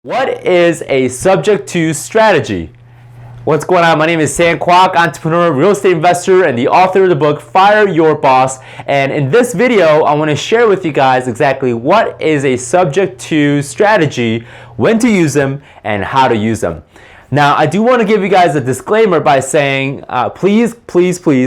What is a subject to strategy? What's going on? My name is Sam Kwak, entrepreneur, real estate investor, and the author of the book Fire Your Boss. And in this video, I want to share with you guys exactly what is a subject to strategy, when to use them, and how to use them. Now, I do want to give you guys a disclaimer by saying, please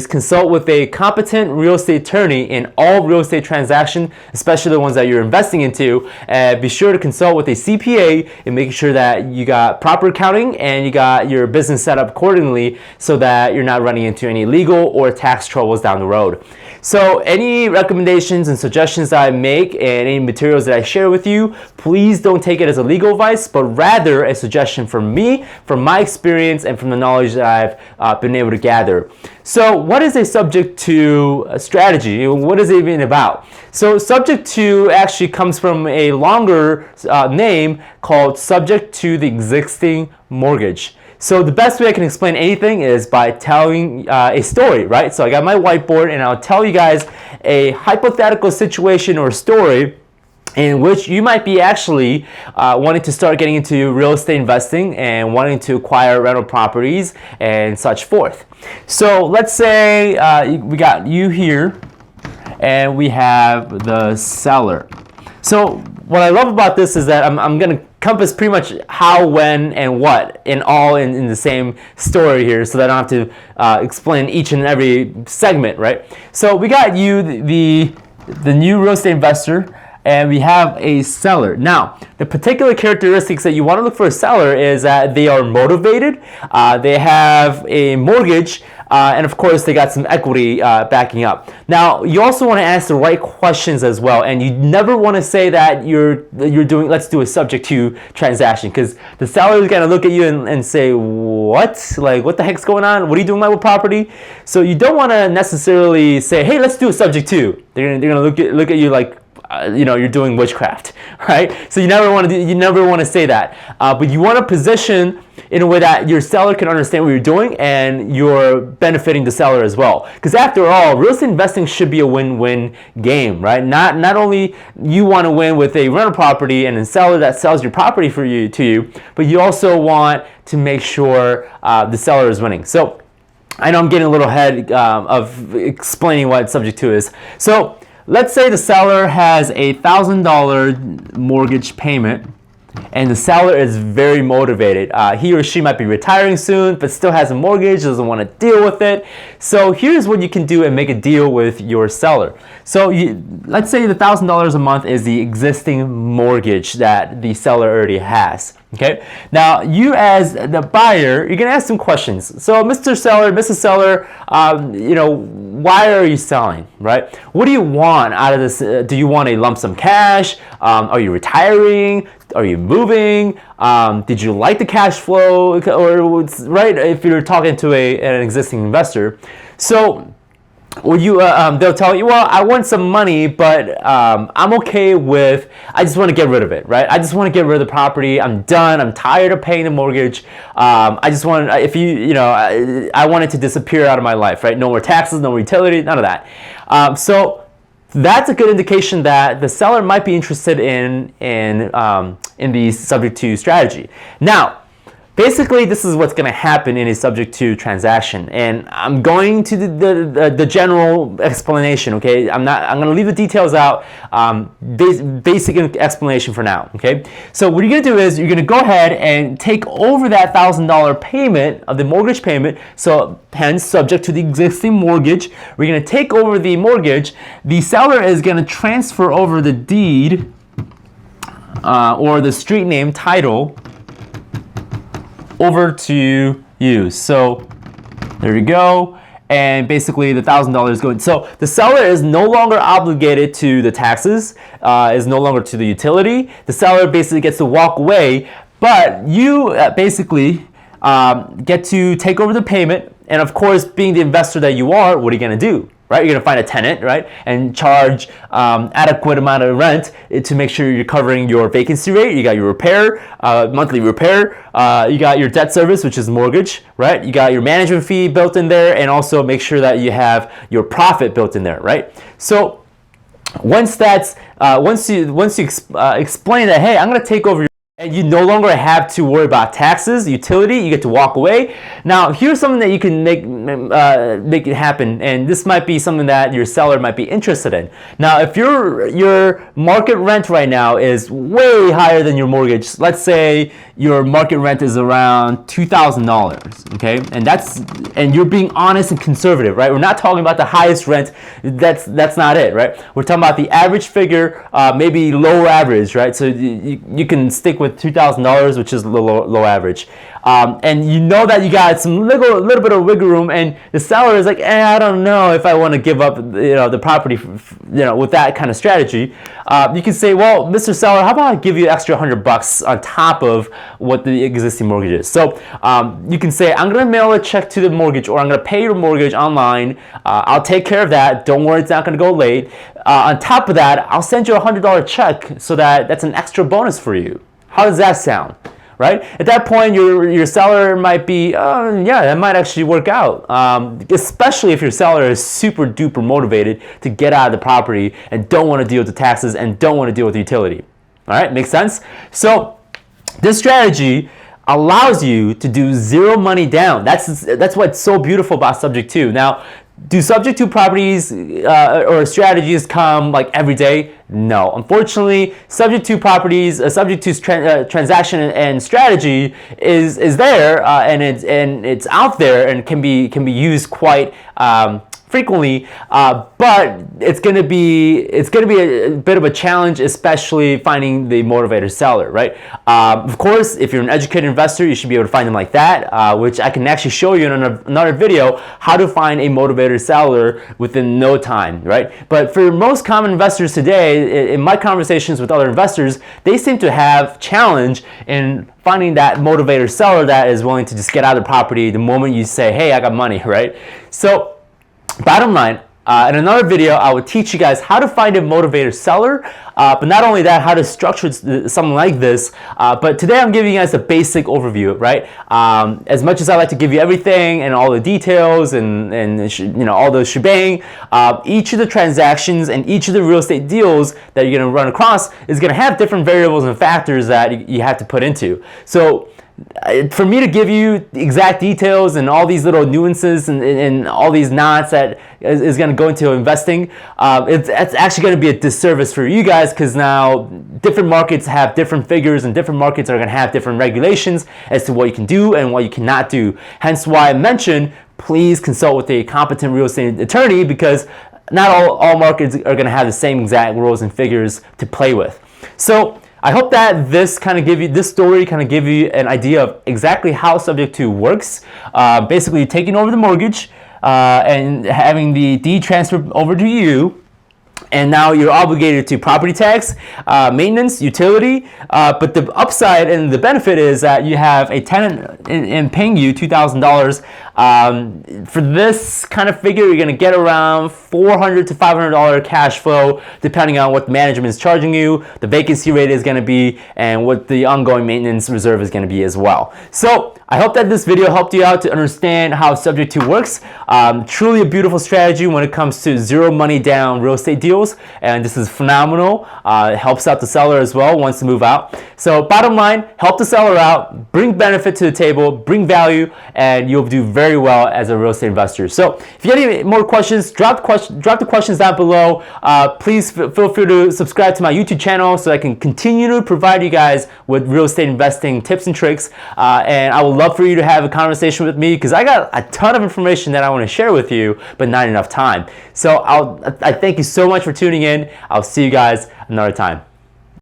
consult with a competent real estate attorney in all real estate transactions, especially the ones that you're investing into. Be sure to consult with a CPA and making sure that you got proper accounting and you got your business set up accordingly so that you're not running into any legal or tax troubles down the road. So any recommendations and suggestions that I make and any materials that I share with you, please don't take it as a legal advice, but rather a suggestion from me, from my experience, and from the knowledge that I've been able to gather. So what is a subject to strategy? What is it even about? So subject to actually comes from a longer name called subject to the existing mortgage. So the best way I can explain anything is by telling a story, right? So I got my whiteboard and I'll tell you guys a hypothetical situation or story in which you might be actually wanting to start getting into real estate investing and wanting to acquire rental properties and such forth. So let's say we got you here and we have the seller. So what I love about this is that I'm going to encompass pretty much how, when, and what in the same story here, so that I don't have to explain each and every segment, right? So we got you, the new real estate investor, and we have a seller. Now, the particular characteristics that you want to look for a seller is that they are motivated, they have a mortgage, and of course they got some equity backing up. Now, you also want to ask the right questions as well, and you never want to say that you're doing, let's do a subject to transaction, because the seller is going to look at you and say, what? Like, what the heck's going on? What are you doing with my property? So you don't want to necessarily say, hey, let's do a subject to. They're gonna look at you like, you're doing witchcraft, right? So you never want to say that, but you want to position in a way that your seller can understand what you're doing and you're benefiting the seller as well. Because after all, real estate investing should be a win-win game, right? Not only you want to win with a rental property and a seller that sells your property to you, but you also want to make sure the seller is winning. So I know I'm getting a little ahead of explaining what subject to is. So let's say the seller has a $1,000 mortgage payment and the seller is very motivated. He or she might be retiring soon, but still has a mortgage, doesn't want to deal with it. So here's what you can do and make a deal with your seller. So let's say the $1,000 a month is the existing mortgage that the seller already has. Okay. Now, you as the buyer, you're gonna ask some questions. So, Mr. Seller, Mrs. Seller, why are you selling, right? What do you want out of this? Do you want a lump sum cash? Are you retiring? Are you moving? Did you like the cash flow? Or right? If you're talking to an existing investor, so. They'll tell you, well, I want some money, but I'm okay with, I just want to get rid of it, right? I just want to get rid of the property. I'm done. I'm tired of paying the mortgage. I just want, I want it to disappear out of my life, right? No more taxes, no more utility, none of that. So that's a good indication that the seller might be interested in the subject to strategy. Now, basically, this is what's going to happen in a subject to transaction, and I'm going to the general explanation. Okay, I'm going to leave the details out. Basic explanation for now. Okay, so what you're going to do is you're going to go ahead and take over that $1,000 payment of the mortgage payment. So hence, subject to the existing mortgage, we're going to take over the mortgage. The seller is going to transfer over the deed or the street name title over to you. So there you go. And basically the $1,000 is going. So the seller is no longer obligated to the taxes, is no longer to the utility. The seller basically gets to walk away, but you basically get to take over the payment. And of course, being the investor that you are, what are you going to do? Right? You're going to find a tenant, right? And charge adequate amount of rent to make sure you're covering your vacancy rate. You got your repair, monthly repair. You got your debt service, which is mortgage, right? You got your management fee built in there, and also make sure that you have your profit built in there, right? So once you explain that, hey, I'm going to take over your and you no longer have to worry about taxes, utility. You get to walk away. Now, here's something that you can make it happen, and this might be something that your seller might be interested in. Now, if your market rent right now is way higher than your mortgage, let's say your market rent is around $2,000, okay, and you're being honest and conservative, right? We're not talking about the highest rent. That's not it, right? We're talking about the average figure, maybe low average, right? So you can stick with $2,000, which is low average, and you know that you got some little bit of wiggle room, and the seller is like, I don't know if I want to give up, the property, with that kind of strategy. You can say, well, Mr. Seller, how about I give you an extra $100 on top of what the existing mortgage is? So you can say, I'm gonna mail a check to the mortgage, or I'm gonna pay your mortgage online. I'll take care of that. Don't worry, it's not gonna go late. On top of that, I'll send you a $100 check, so that's an extra bonus for you. How does that sound? Right? At that point, your seller might be, yeah, that might actually work out. Especially if your seller is super duper motivated to get out of the property and don't want to deal with the taxes and don't want to deal with the utility. All right, makes sense? So this strategy allows you to do zero money down. That's what's so beautiful about Subject to. Now, do Subject to properties or strategies come like every day? No, unfortunately, Subject to properties, Subject to transaction and strategy is there, and it's out there and can be used quite frequently, but it's gonna be a bit of a challenge, especially finding the motivator seller, right? Of course, if you're an educated investor, you should be able to find them like that, which I can actually show you in another video how to find a motivator seller within no time, right? But for most common investors today, in my conversations with other investors, they seem to have challenge in finding that motivator seller that is willing to just get out of the property the moment you say, hey, I got money, right? So bottom line, in another video, I will teach you guys how to find a motivator seller, but not only that, how to structure something like this, but today I'm giving you guys a basic overview, right? As much as I like to give you everything and all the details and all the shebang, each of the transactions and each of the real estate deals that you're going to run across is going to have different variables and factors that you have to put into. So for me to give you exact details and all these little nuances and all these knots that is going to go into investing, it's actually going to be a disservice for you guys, because now different markets have different figures and different markets are going to have different regulations as to what you can do and what you cannot do. Hence why I mentioned, please consult with a competent real estate attorney, because not all markets are going to have the same exact rules and figures to play with. So I hope that this story kind of give you an idea of exactly how Subject to works. Basically, taking over the mortgage and having the deed transferred over to you, and now you're obligated to property tax, maintenance, utility, but the upside and the benefit is that you have a tenant in paying you $2,000. For this kind of figure, you're going to get around $400 to $500 cash flow, depending on what the management is charging you, the vacancy rate is going to be, and what the ongoing maintenance reserve is going to be as well. So I hope that this video helped you out to understand how Subject to works. Truly a beautiful strategy when it comes to zero money down real estate deals, and this is phenomenal. It helps out the seller as well, wants to move out. So bottom line, help the seller out, bring benefit to the table, bring value, and you'll do very well as a real estate investor. So if you have any more questions, drop the questions down below. Please feel free to subscribe to my YouTube channel so I can continue to provide you guys with real estate investing tips and tricks. And I would love for you to have a conversation with me, because I got a ton of information that I want to share with you, but not enough time. So I thank you so much for tuning in. I'll see you guys another time.